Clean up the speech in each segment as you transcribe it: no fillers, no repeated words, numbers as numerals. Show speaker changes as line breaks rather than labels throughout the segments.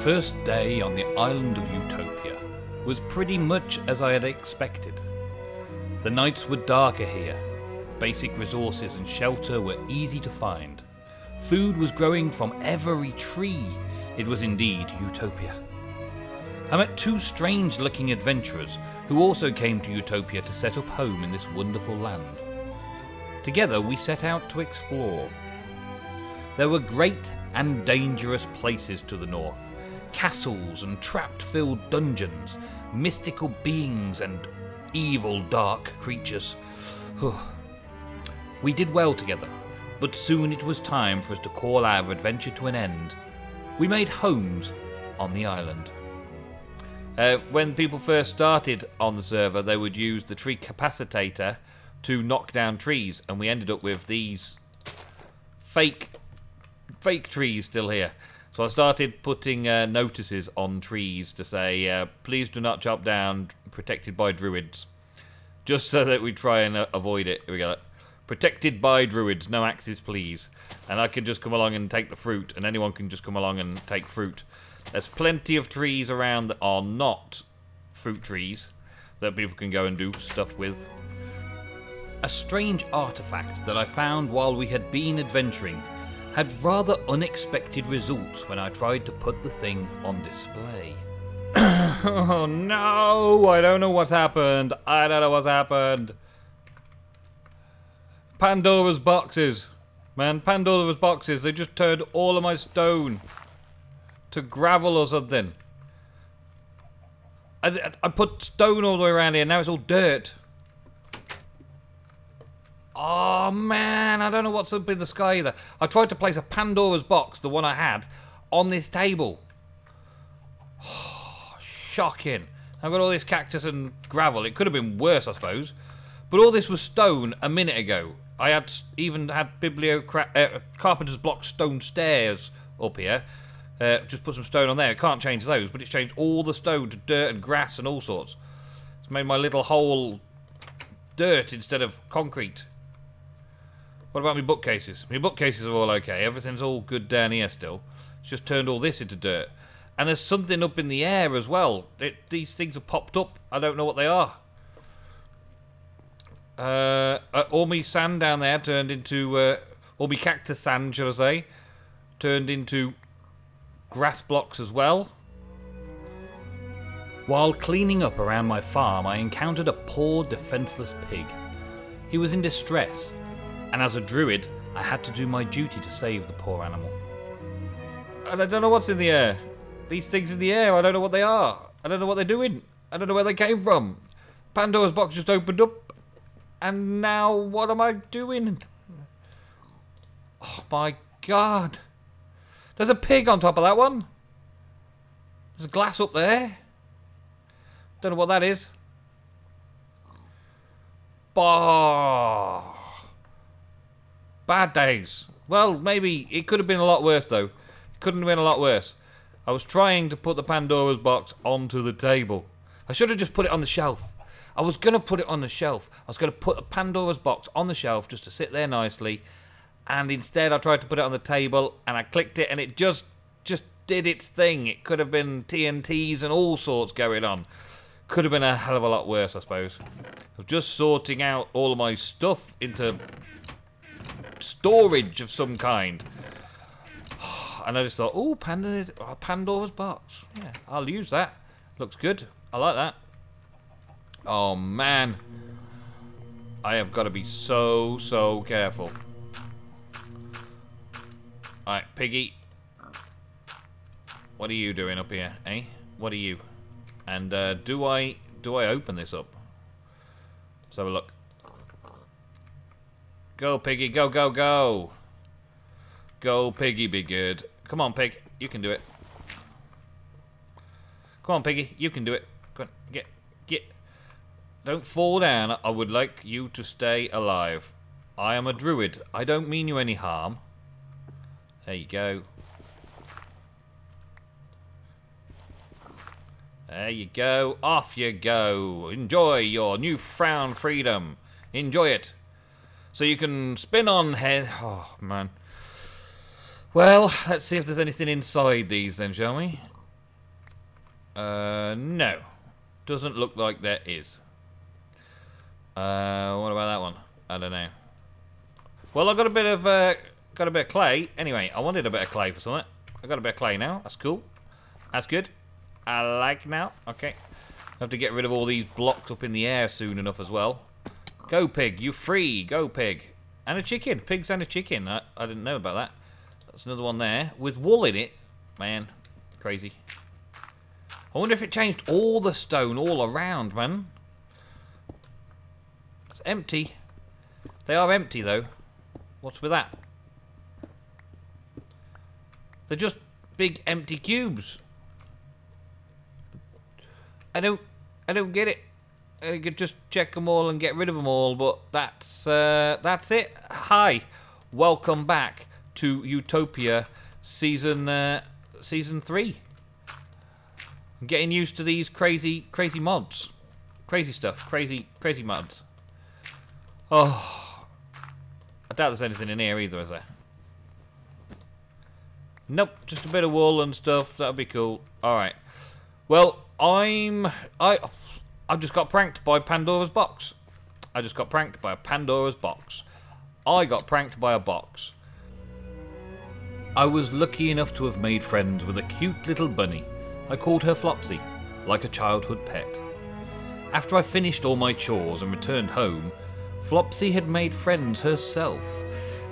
first day on the island of Utopia was pretty much as I had expected. The nights were darker here. Basic resources and shelter were easy to find. Food was growing from every tree. It was indeed Utopia. I met two strange-looking adventurers who also came to Utopia to set up home in this wonderful land. Together we set out to explore. There were great and dangerous places to the north, castles and trap-filled dungeons, mystical beings and evil dark creatures. We did well together, but soon it was time for us to call our adventure to an end. We made homes on the island. When people first started on the server, they would use the tree capacitator to knock down trees, and we ended up with these fake trees still here. So I started putting notices on trees to say, please do not chop down, protected by druids. Just so that we try and avoid it. Here we go. Protected by druids, no axes please. And I can just come along and take the fruit, and anyone can just come along and take fruit. There's plenty of trees around that are not fruit trees that people can go and do stuff with. A strange artifact that I found while we had been adventuring had rather unexpected results when I tried to put the thing on display. Oh no! I don't know what's happened. I don't know what's happened. Pandora's boxes. Man, Pandora's boxes. They just turned all of my stone to gravel or something. I put stone all the way around here. Now it's all dirt. Oh man, I don't know what's up in the sky either. I tried to place a Pandora's box, the one I had, on this table. Oh, shocking. I've got all this cactus and gravel. It could have been worse, I suppose. But all this was stone a minute ago. I had even had carpenter's block stone stairs up here. Just put some stone on there. I can't change those, but it's changed all the stone to dirt and grass and all sorts. It's made my little hole dirt instead of concrete. What about my bookcases? My bookcases are all okay. Everything's all good down here still. It's just turned all this into dirt. And there's something up in the air as well. These things have popped up. I don't know what they are. All my sand down there turned into... all my cactus sand, shall I say, turned into grass blocks as well. While cleaning up around my farm, I encountered a poor, defenseless pig. He was in distress, and as a druid, I had to do my duty to save the poor animal. And I don't know what's in the air. These things in the air, I don't know what they are. I don't know what they're doing. I don't know where they came from. Pandora's box just opened up, and now what am I doing? Oh my god. There's a pig on top of that one. There's a glass up there. Don't know what that is. Bah. Bad days. Well, maybe it could have been a lot worse though. It couldn't have been a lot worse. I was trying to put the Pandora's box onto the table. I should have just put it on the shelf. I was going to put it on the shelf. I was going to put the Pandora's box on the shelf just to sit there nicely. And instead I tried to put it on the table and I clicked it and it just did its thing. It could have been TNTs and all sorts going on. Could have been a hell of a lot worse, I suppose. I was just sorting out all of my stuff into storage of some kind. And I just thought, oh, Pandora's box. Yeah, I'll use that. Looks good. I like that. Oh, man. I have got to be so careful. Alright, Piggy. What are you doing up here, eh? What are you? And do I open this up? Let's have a look. Go, Piggy, go, go, go. Go, Piggy, be good. Come on, Pig, you can do it. Come on, Piggy, you can do it. Come on, get. Don't fall down. I would like you to stay alive. I am a druid. I don't mean you any harm. There you go. There you go. Off you go. Enjoy your newfound freedom. Enjoy it. So you can spin on head. Oh, man. Well, let's see if there's anything inside these then, shall we? No. Doesn't look like there is. What about that one? I don't know. Well, I got a bit of clay. Anyway, I wanted a bit of clay for something. I got a bit of clay now. That's cool. That's good. I like now. Okay. I have to get rid of all these blocks up in the air soon enough as well. Go pig, you free. Go pig. And a chicken. Pigs and a chicken. I didn't know about that. That's another one there with wool in it. Man, crazy. I wonder if it changed all the stone all around, man. It's empty. They are empty though. What's with that? They're just big empty cubes. I don't get it. I could just check them all and get rid of them all, but that's it. Hi, welcome back to Utopia season 3. I'm getting used to these crazy mods, crazy stuff, crazy mods. Oh, I doubt there's anything in here either, is there? Nope, just a bit of wool and stuff. That'll be cool. All right. Well, I just got pranked by Pandora's box. I just got pranked by Pandora's box. I got pranked by a box. I was lucky enough to have made friends with a cute little bunny. I called her Flopsy, like a childhood pet. After I finished all my chores and returned home, Flopsy had made friends herself,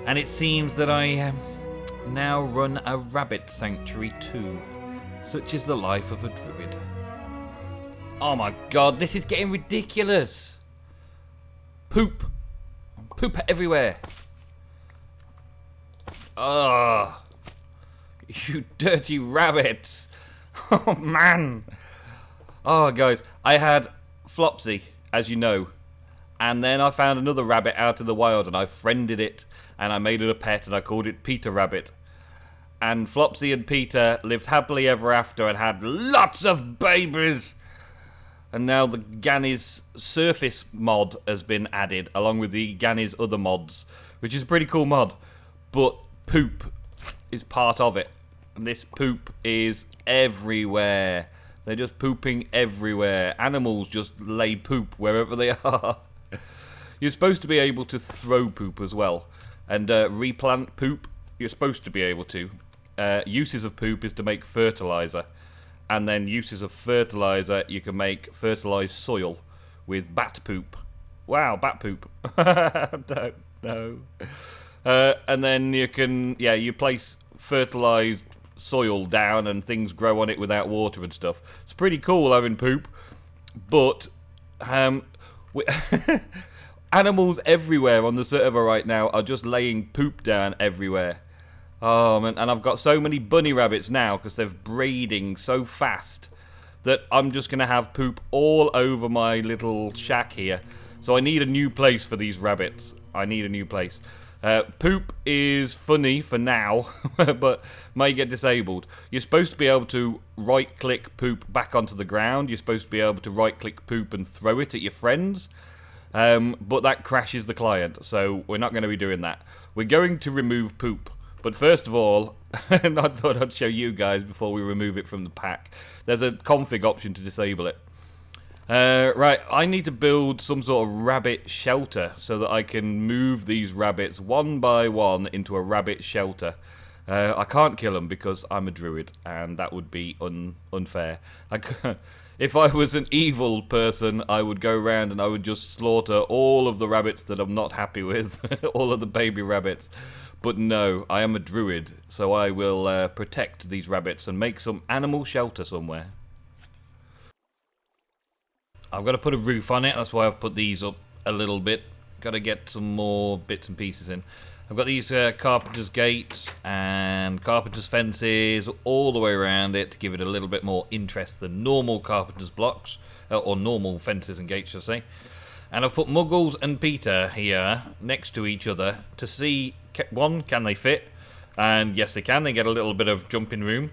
and it seems that I now run a rabbit sanctuary too. Such is the life of a druid. Oh my god, this is getting ridiculous. Poop. Poop everywhere. Ugh. You dirty rabbits. Oh man. Oh guys, I had Flopsy, as you know. And then I found another rabbit out in the wild and I friended it. And I made it a pet and I called it Peter Rabbit. And Flopsy and Peter lived happily ever after and had lots of babies. And now the Ganny's surface mod has been added, along with the Ganny's other mods, which is a pretty cool mod. But poop is part of it. And this poop is everywhere. They're just pooping everywhere. Animals just lay poop wherever they are. You're supposed to be able to throw poop as well. And replant poop, you're supposed to be able to. Uses of poop is to make fertilizer. And then uses of fertilizer, you can make fertilized soil with bat poop. Wow, bat poop. No. And then you can, yeah, you place fertilized soil down and things grow on it without water and stuff. It's pretty cool having poop. But animals everywhere on the server right now are just laying poop down everywhere. Oh man, and I've got so many bunny rabbits now because they're breeding so fast that I'm just going to have poop all over my little shack here. So I need a new place for these rabbits. I need a new place. Poop is funny for now, but may get disabled. You're supposed to be able to right-click poop back onto the ground. You're supposed to be able to right-click poop and throw it at your friends. But that crashes the client, so we're not going to be doing that. We're going to remove poop. But first of all, and I thought I'd show you guys before we remove it from the pack. There's a config option to disable it. Right, I need to build some sort of rabbit shelter so that I can move these rabbits one by one into a rabbit shelter. I can't kill them because I'm a druid, and that would be unfair. If I was an evil person, I would go around and I would just slaughter all of the rabbits that I'm not happy with, all of the baby rabbits. But no, I am a druid, so I will protect these rabbits and make some animal shelter somewhere. I've got to put a roof on it, that's why I've put these up a little bit. Got to get some more bits and pieces in. I've got these carpenter's gates and carpenter's fences all the way around it to give it a little bit more interest than normal carpenter's blocks, or normal fences and gates, should I say. And I've put Muggles and Peter here next to each other to see, one, can they fit? And yes, they can. They get a little bit of jumping room.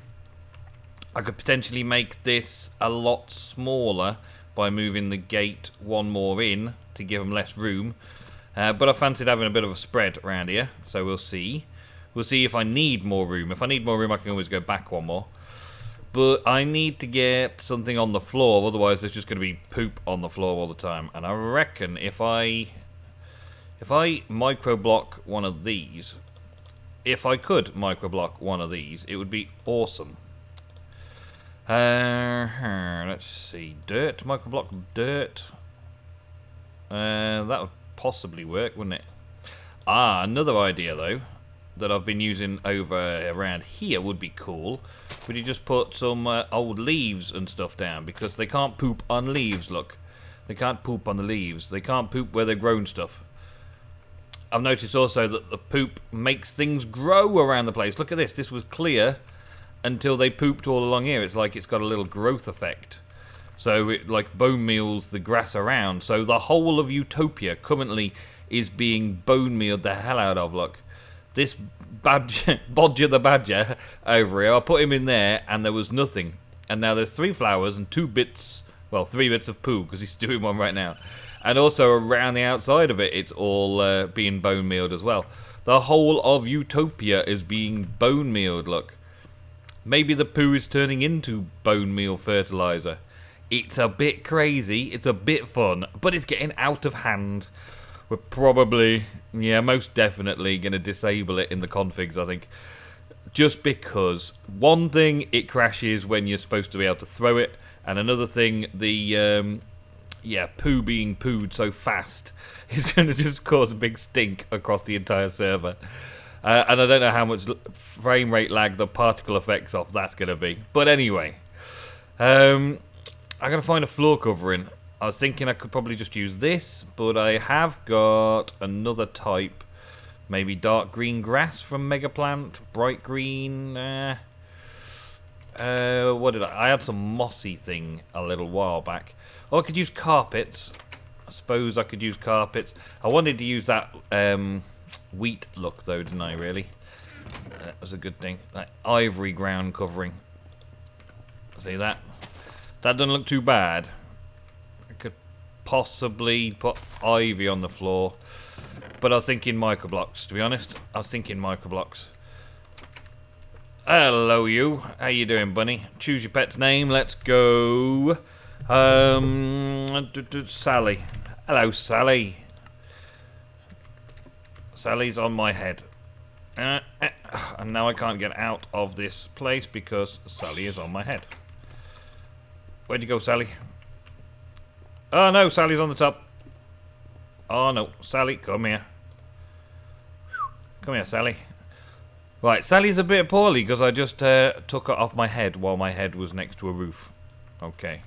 I could potentially make this a lot smaller by moving the gate one more in to give them less room. But I fancied having a bit of a spread around here, so we'll see. We'll see if I need more room. If I need more room, I can always go back one more. But I need to get something on the floor, otherwise there's just going to be poop on the floor all the time. And I reckon if I microblock one of these, if I could microblock one of these, it would be awesome. Let's see, dirt, microblock dirt. That would possibly work, wouldn't it? Ah, another idea though, that I've been using over around here would be cool. Would you just put some old leaves and stuff down? Because they can't poop on leaves, look. They can't poop on the leaves. They can't poop where they've grown stuff. I've noticed also that the poop makes things grow around the place. Look at this. This was clear until they pooped all along here. It's like it's got a little growth effect. So it like bone meals the grass around. So the whole of Utopia currently is being bone mealed the hell out of, look. This Bodger the Badger over here, I put him in there and there was nothing. And now there's 3 flowers and 2 bits, well 3 bits of poo because he's doing one right now. And also around the outside of it, it's all being bone mealed as well. The whole of Utopia is being bone mealed, look. Maybe the poo is turning into bone meal fertilizer. It's a bit crazy, it's a bit fun, but it's getting out of hand. We're probably, yeah, most definitely going to disable it in the configs, I think. Just because, one thing, it crashes when you're supposed to be able to throw it, and another thing, the, yeah, poo being pooed so fast is going to just cause a big stink across the entire server. And I don't know how much frame rate lag the particle effects off that's going to be. But anyway, I'm going to find a floor covering. I was thinking I could probably just use this, but I have got another type. Maybe dark green grass from Megaplant, bright green. What did I had some mossy thing a little while back. Oh, I could use carpets. I suppose I could use carpets. I wanted to use that wheat look though, didn't I, really? That was a good thing. That ivory ground covering. See that? That doesn't look too bad. Possibly put ivy on the floor, but I was thinking microblocks, to be honest. I was thinking microblocks. Hello you, how you doing, bunny? Choose your pet's name, let's go. Sally. Hello, Sally. Sally's on my head. And now I can't get out of this place because Sally is on my head. Where'd you go, Sally? Oh no, Sally's on the top. Oh no, Sally, come here. Come here, Sally. Right, Sally's a bit poorly because I just took her off my head while my head was next to a roof. Okay.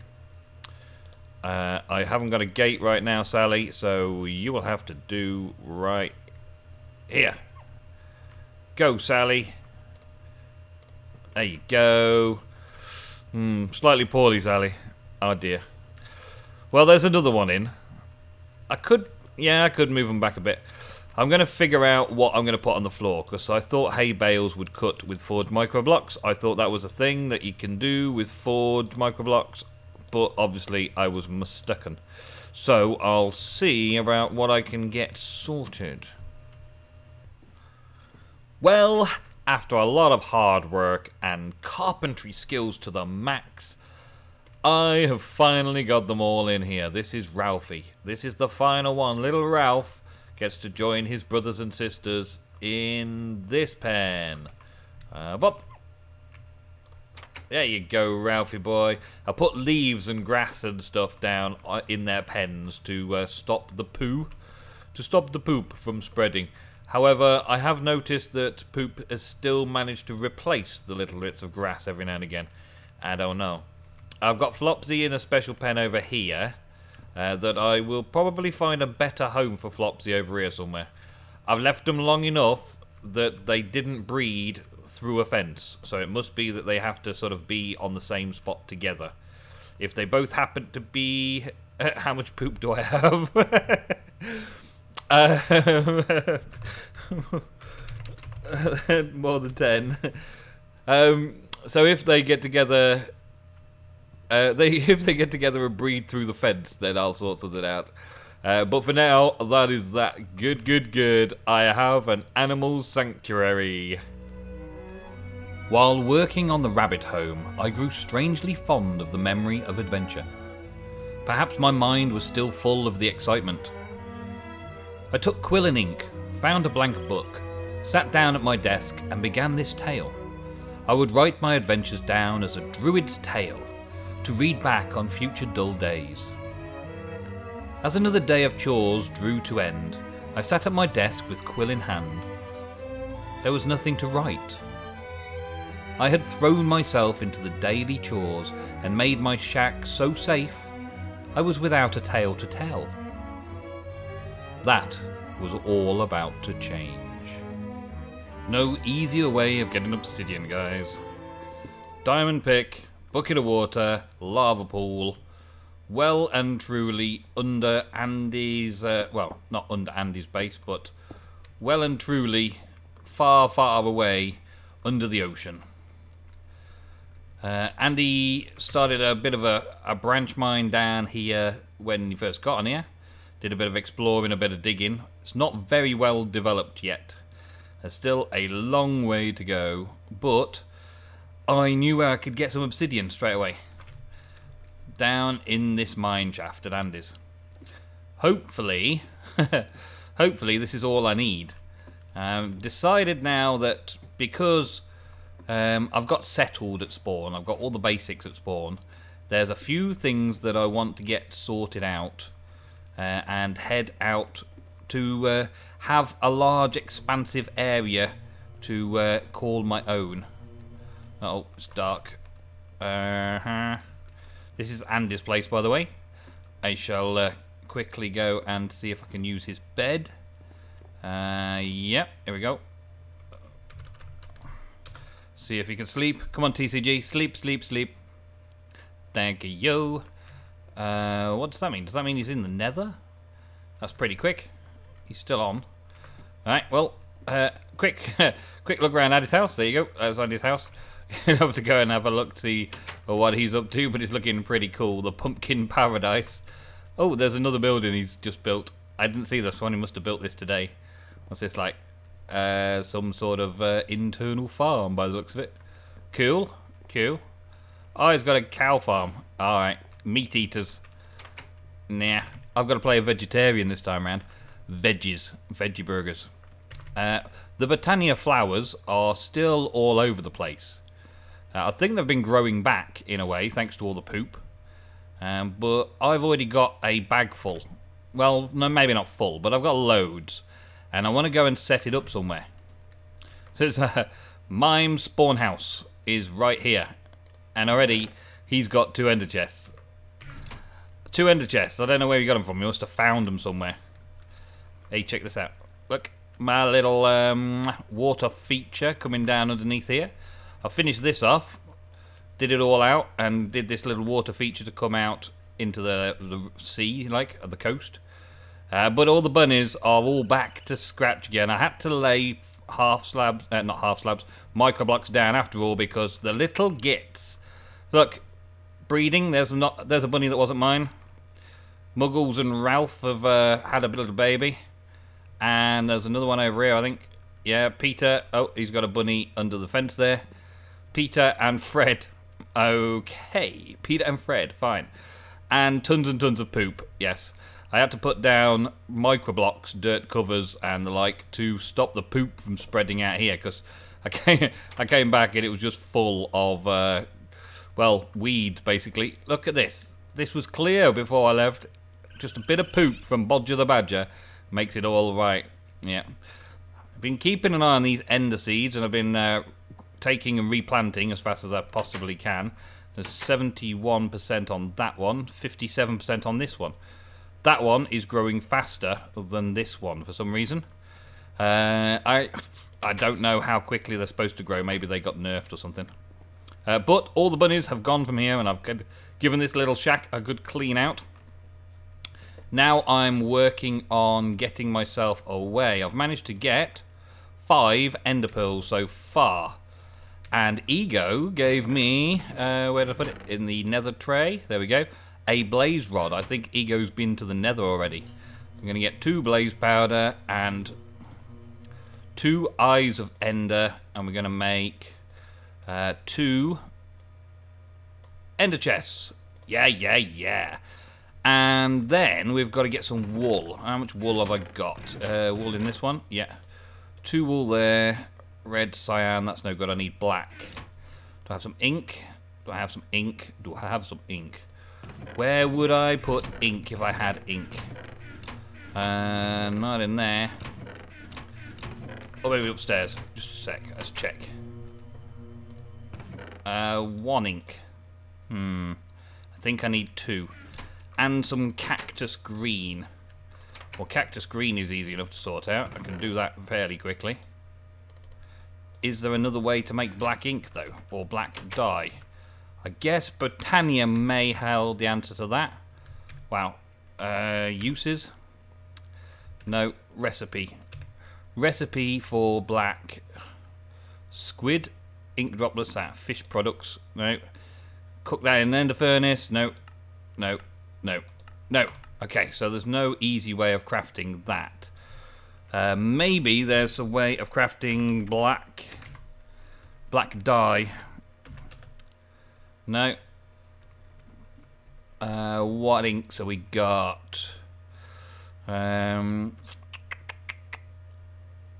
I haven't got a gate right now, Sally, so you will have to do right here. Go, Sally. There you go. Slightly poorly, Sally. Oh dear. Well, there's another one in. I could move them back a bit. I'm going to figure out what I'm going to put on the floor, because I thought hay bales would cut with forged microblocks. I thought that was a thing that you can do with forged microblocks, but obviously I was mistaken. So I'll see about what I can get sorted. Well, after a lot of hard work and carpentry skills to the max, I have finally got them all in here. This is Ralphie. This is the final one. Little Ralph gets to join his brothers and sisters in this pen. Up. There you go, Ralphie boy. I put leaves and grass and stuff down in their pens to stop the poo. To stop the poop from spreading. However, I have noticed that poop has still managed to replace the little bits of grass every now and again. I don't know. I've got Flopsy in a special pen over here that I will probably find a better home for Flopsy over here somewhere. I've left them long enough that they didn't breed through a fence, so it must be that they have to sort of be on the same spot together. If they both happen to be... how much poop do I have? More than 10. So if they get together... if they get together and breed through the fence, then I'll sort something out. But for now, that is that. Good. I have an animal sanctuary. While working on the rabbit home, I grew strangely fond of the memory of adventure. Perhaps my mind was still full of the excitement. I took quill and ink, found a blank book, sat down at my desk and began this tale. I would write my adventures down as a Druid's Tale, to read back on future dull days. As another day of chores drew to end, I sat at my desk with quill in hand. There was nothing to write. I had thrown myself into the daily chores and made my shack so safe, I was without a tale to tell. That was all about to change. No easier way of getting obsidian, guys. Diamond pick, bucket of water, lava pool, well and truly under Andy's, well, not under Andy's base, but well and truly far, far away under the ocean. Andy started a bit of a branch mine down here when he first got on here. Did a bit of exploring, a bit of digging. It's not very well developed yet. There's still a long way to go, but I knew where I could get some obsidian straight away. Down in this mine shaft at Andy's. Hopefully, hopefully this is all I need. Decided now that because I've got settled at spawn, I've got all the basics at spawn, there's a few things that I want to get sorted out and head out to have a large expansive area to call my own. Oh, it's dark. This is Andy's place, by the way. I shall quickly go and see if I can use his bed. Yeah, here we go. See if he can sleep. Come on, TCG. Sleep, sleep, sleep. Thank you. What does that mean? Does that mean he's in the nether? That's pretty quick. He's still on. Alright, well, quick look around Andy's house. There you go. That's Andy's house. You'll have to go and have a look to see what he's up to, but it's looking pretty cool. The Pumpkin Paradise. Oh, there's another building he's just built. I didn't see this one. He must have built this today. What's this like? Some sort of internal farm by the looks of it. Cool, cool. Oh, he's got a cow farm. Alright, meat eaters. Nah, I've got to play a vegetarian this time around. Veggies, veggie burgers. The Botania flowers are still all over the place. I think they've been growing back in a way, thanks to all the poop. But I've already got a bag full. Well, no, maybe not full, but I've got loads. And I want to go and set it up somewhere. So it's Mime spawn house is right here. And already he's got 2 ender chests. 2 ender chests. I don't know where he got them from. He must have found them somewhere. Hey, check this out. Look, my little water feature coming down underneath here. I finished this off, did it all out, and did this little water feature to come out into the sea, like, at the coast. But all the bunnies are all back to scratch again. I had to lay not half slabs, micro blocks down after all because the little gits. Look, breeding. There's a bunny that wasn't mine. Muggles and Ralph have had a little baby, and there's another one over here, I think. Yeah, Peter. Oh, he's got a bunny under the fence there. Peter and Fred. Okay, Peter and Fred. Fine, and tons of poop. Yes. I had to put down micro blocks, dirt covers, and the like to stop the poop from spreading out here. Because I came back and it was just full of, well, weeds basically. Look at this. This was clear before I left. Just a bit of poop from Bodger the Badger makes it all right. Yeah. I've been keeping an eye on these ender seeds, and I've been taking and replanting as fast as I possibly can. There's 71% on that one, 57% on this one. That one is growing faster than this one for some reason. I don't know how quickly they're supposed to grow. Maybe they got nerfed or something. But all the bunnies have gone from here, and I've given this little shack a good clean out. Now I'm working on getting myself away. I've managed to get 5 ender pearls so far. And Ego gave me, where did I put it? In the nether tray. There we go. A blaze rod. I think Ego's been to the nether already. I'm going to get 2 blaze powder and 2 eyes of ender. And we're going to make 2 ender chests. Yeah. And then we've got to get some wool. How much wool have I got? Wool in this one? Yeah. 2 wool there. Red, cyan, that's no good. I need black. Do I have some ink? Do I have some ink? Do I have some ink? Where would I put ink if I had ink? Not in there. Oh, maybe upstairs. Just a sec. Let's check. 1 ink. I think I need 2. And some cactus green. Well, cactus green is easy enough to sort out. I can do that fairly quickly. Is there another way to make black ink, though? Or black dye? I guess Britannia may hold the answer to that. Wow. Uses? No. Recipe. Recipe for black squid. Ink droplets out. Fish products. No. Cook that in the furnace. No. No. No. No. Okay, so there's no easy way of crafting that. Maybe there's a way of crafting black dye. No. What inks have we got?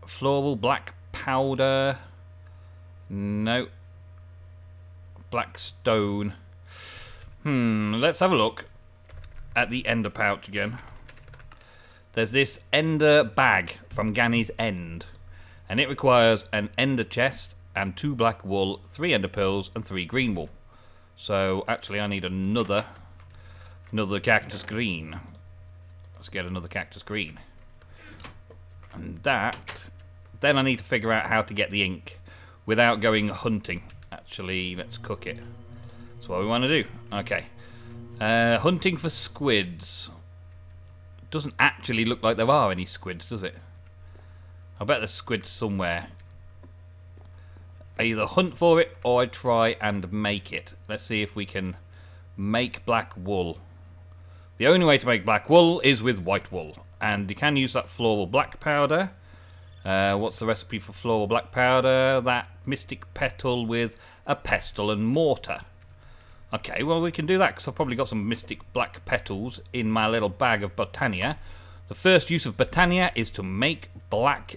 Floral black powder. No. Black stone. Let's have a look at the ender pouch again. There's this ender bag from Ganny's End, and it requires an ender chest and 2 black wool, 3 ender pearls, and 3 green wool. So actually, I need another cactus green. Let's get another cactus green, and that. Then I need to figure out how to get the ink without going hunting. Actually, let's cook it. That's what we want to do. Okay. Hunting for squids. Doesn't actually look like there are any squids, does it? I bet there's squids somewhere. I either hunt for it or I try and make it. Let's see if we can make black wool. The only way to make black wool is with white wool. And you can use that floral black powder. What's the recipe for floral black powder? That mystic petal with a pestle and mortar. Okay, well we can do that because I've probably got some mystic black petals in my little bag of Britannia. The first use of Britannia is to make black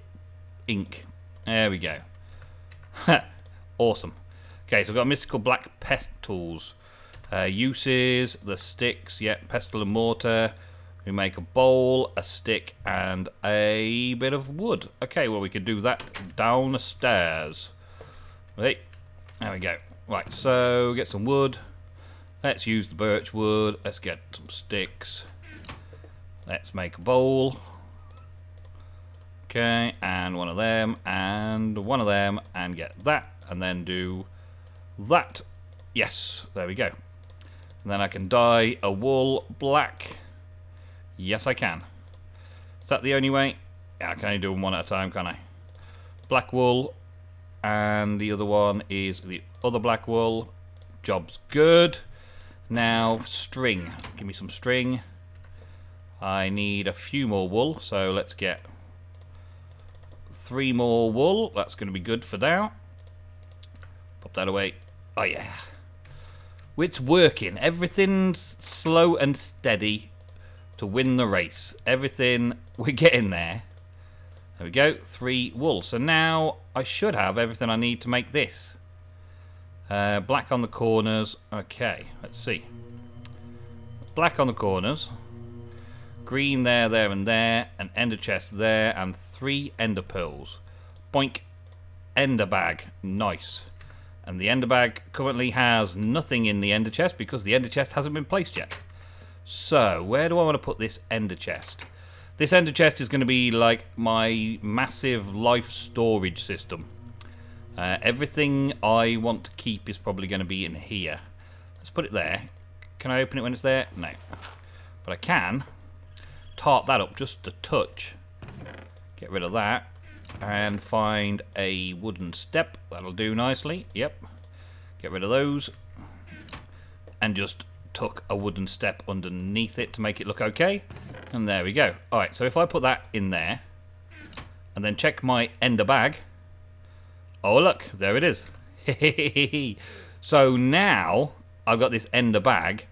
ink. There we go. Awesome. Okay, so I've got mystical black petals. Uses, the sticks, yeah, pestle and mortar. We make a bowl, a stick, and a bit of wood. Okay, well we can do that down the stairs. Right, there we go. Right, so get some wood. Let's use the birch wood. Let's get some sticks. Let's make a bowl. Okay, and one of them, and one of them, and get that, and then do that. Yes, there we go. And then I can dye a wool black. Yes, I can. Is that the only way? Yeah, I can only do them one at a time, can't I? Black wool, and the other one is the other black wool. Job's good. Now, string. Give me some string. I need a few more wool, so let's get 3 more wool. That's going to be good for now. Pop that away. Oh, yeah. It's working. Everything's slow and steady to win the race. Everything, we're getting there. There we go. 3 wool. So now I should have everything I need to make this. Black on the corners. Okay, let's see. Black on the corners. Green there, there, and there. An ender chest there, and 3 ender pearls. Boink. Ender bag. Nice. And the ender bag currently has nothing in the ender chest because the ender chest hasn't been placed yet. So, where do I want to put this ender chest? This ender chest is going to be like my massive life storage system. Everything I want to keep is probably going to be in here. Let's put it there. Can I open it when it's there? No. But I can tart that up just a touch. Get rid of that. And find a wooden step. That'll do nicely. Yep. Get rid of those. And just tuck a wooden step underneath it to make it look okay. And there we go. Alright, so if I put that in there, and then check my ender bag. Oh look, there it is. So now I've got this ender bag.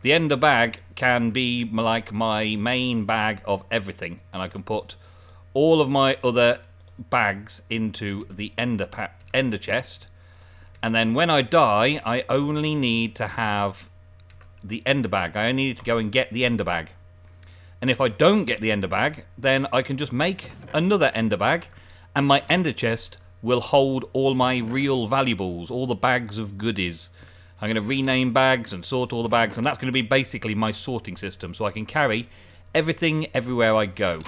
The ender bag can be like my main bag of everything, and I can put all of my other bags into the ender chest, and then when I die I only need to have the ender bag. I only need to go and get the ender bag, and if I don't get the ender bag, then I can just make another ender bag, and my ender chest will hold all my real valuables, all the bags of goodies. I'm going to rename bags and sort all the bags, and that's going to be basically my sorting system, so I can carry everything everywhere I go.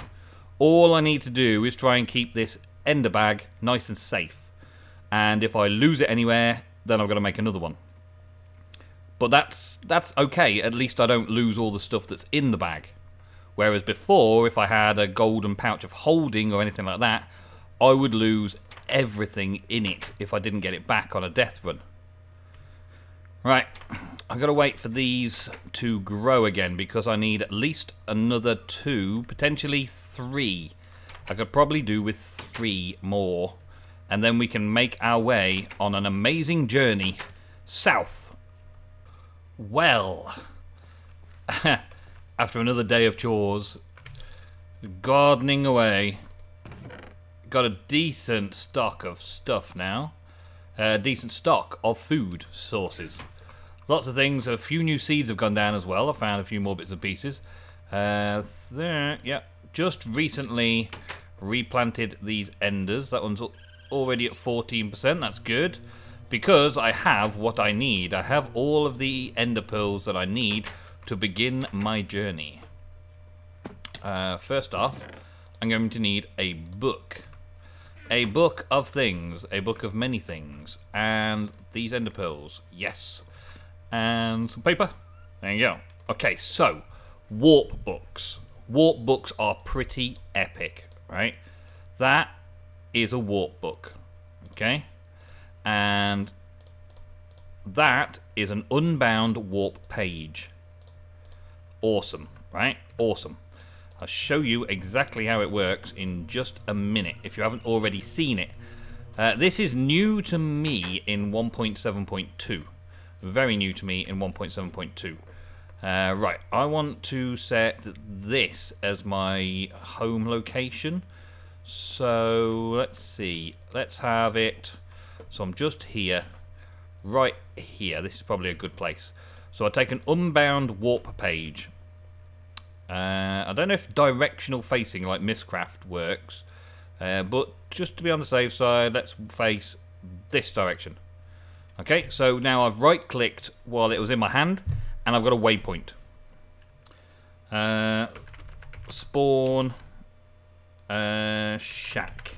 All I need to do is try and keep this ender bag nice and safe, and if I lose it anywhere, then I've got to make another one. But that's okay, at least I don't lose all the stuff that's in the bag. Whereas before, if I had a golden pouch of holding or anything like that, I would lose everything in it if I didn't get it back on a death run. Right, I've got to wait for these to grow again because I need at least another 2, potentially 3. I could probably do with 3 more, and then we can make our way on an amazing journey south. Well, after another day of chores, gardening away, got a decent stock of stuff now. A decent stock of food sources. Lots of things. A few new seeds have gone down as well. I found a few more bits and pieces. Yeah, just recently replanted these enders. That one's already at 14%. That's good. Because I have what I need. I have all of the ender pearls that I need to begin my journey. First off, I'm going to need a book. A book of things. A book of many things. And these ender pearls. Yes. And some paper. There you go. Okay, so warp books. Warp books are pretty epic, right? That is a warp book. Okay? And that is an unbound warp page. Awesome, right? Awesome. I'll show you exactly how it works in just a minute if you haven't already seen it. This is new to me in 1.7.2. Very new to me in 1.7.2. Right, I want to set this as my home location. So let's see. Let's have it. So I'm just here. Right here. This is probably a good place. So I take an unbound warp page. I don't know if directional facing like Mishap works, but just to be on the safe side, let's face this direction. Okay, so now I've right-clicked while it was in my hand, and I've got a waypoint. Spawn shack.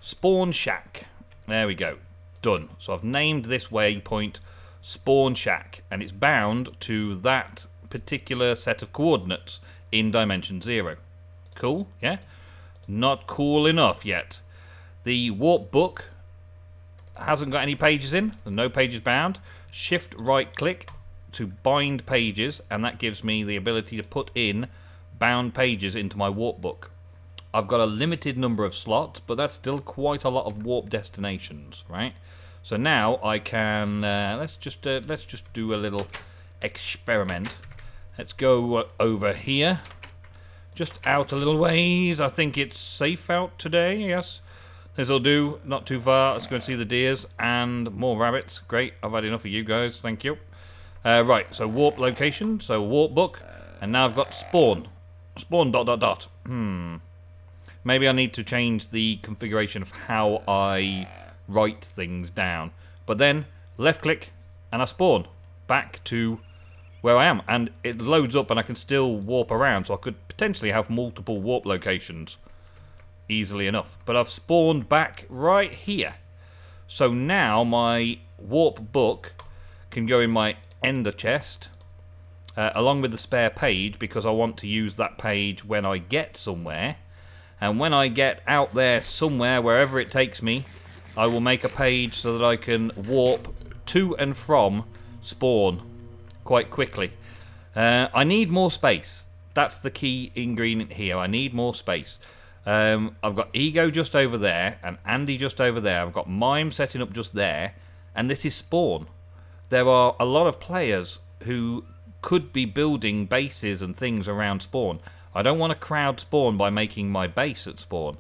Spawn shack. There we go. Done. So I've named this waypoint Spawn Shack, and it's bound to that particular set of coordinates in dimension 0. Cool, yeah? Not cool enough yet. The warp book hasn't got any pages in, no pages bound. Shift right click to bind pages, and that gives me the ability to put in bound pages into my warp book. I've got a limited number of slots, but that's still quite a lot of warp destinations, right? So now I can let's just do a little experiment. Let's go over here, just out a little ways. I think it's safe out today. Yes, this'll do. Not too far. Let's go and see the deers and more rabbits. Great. I've had enough of you guys. Thank you. Right. So warp location. So warp book, and now I've got spawn. Spawn ... Maybe I need to change the configuration of how I write things down. But then left click and I spawn back to where I am, and it loads up and I can still warp around, so I could potentially have multiple warp locations easily enough. But I've spawned back right here. So now my warp book can go in my ender chest along with the spare page, because I want to use that page when I get somewhere. And when I get out there somewhere, wherever it takes me, I will make a page so that I can warp to and from spawn quite quickly. I need more space. That's the key ingredient here. I need more space. I've got Ego just over there and Andy just over there. I've got Mime setting up just there, and this is Spawn. There are a lot of players who could be building bases and things around Spawn. I don't want to crowd Spawn by making my base at Spawn.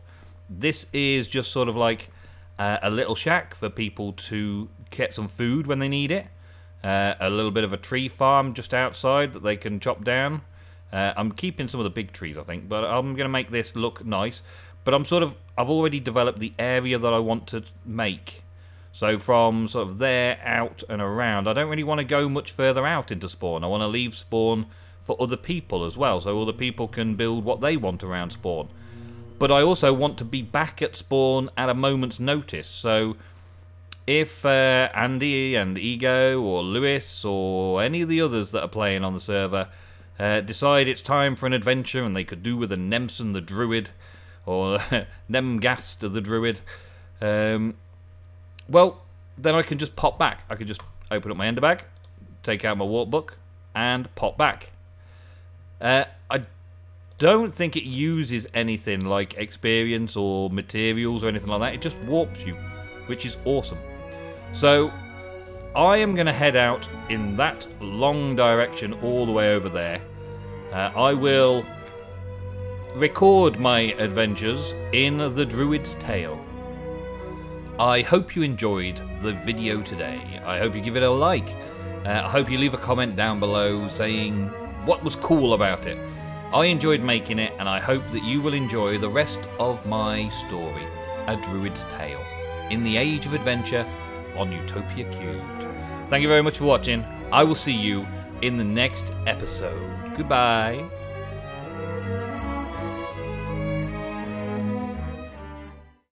This is just sort of like a little shack for people to get some food when they need it. A little bit of a tree farm just outside that they can chop down. I'm keeping some of the big trees, I think, but I'm going to make this look nice. But I've already developed the area that I want to make. So from sort of there out and around, I don't really want to go much further out into Spawn. I want to leave Spawn for other people as well, so other people can build what they want around Spawn. But I also want to be back at Spawn at a moment's notice. So if Andy and Ego or Lewis or any of the others that are playing on the server decide it's time for an adventure, and they could do with a Nemsun the Druid or Nemgast the Druid, well, then I can just pop back. I can just open up my ender bag, take out my workbook, and pop back. I don't think it uses anything like experience or materials or anything like that. It just warps you, which is awesome. So I am going to head out in that long direction all the way over there. I will record my adventures in the Druids Tale. I hope you enjoyed the video today. I hope you give it a like. I hope you leave a comment down below saying what was cool about it. I enjoyed making it, and I hope that you will enjoy the rest of my story, A Druid's Tale, in the Age of Adventure on Utopia³. Thank you very much for watching. I will see you in the next episode. Goodbye.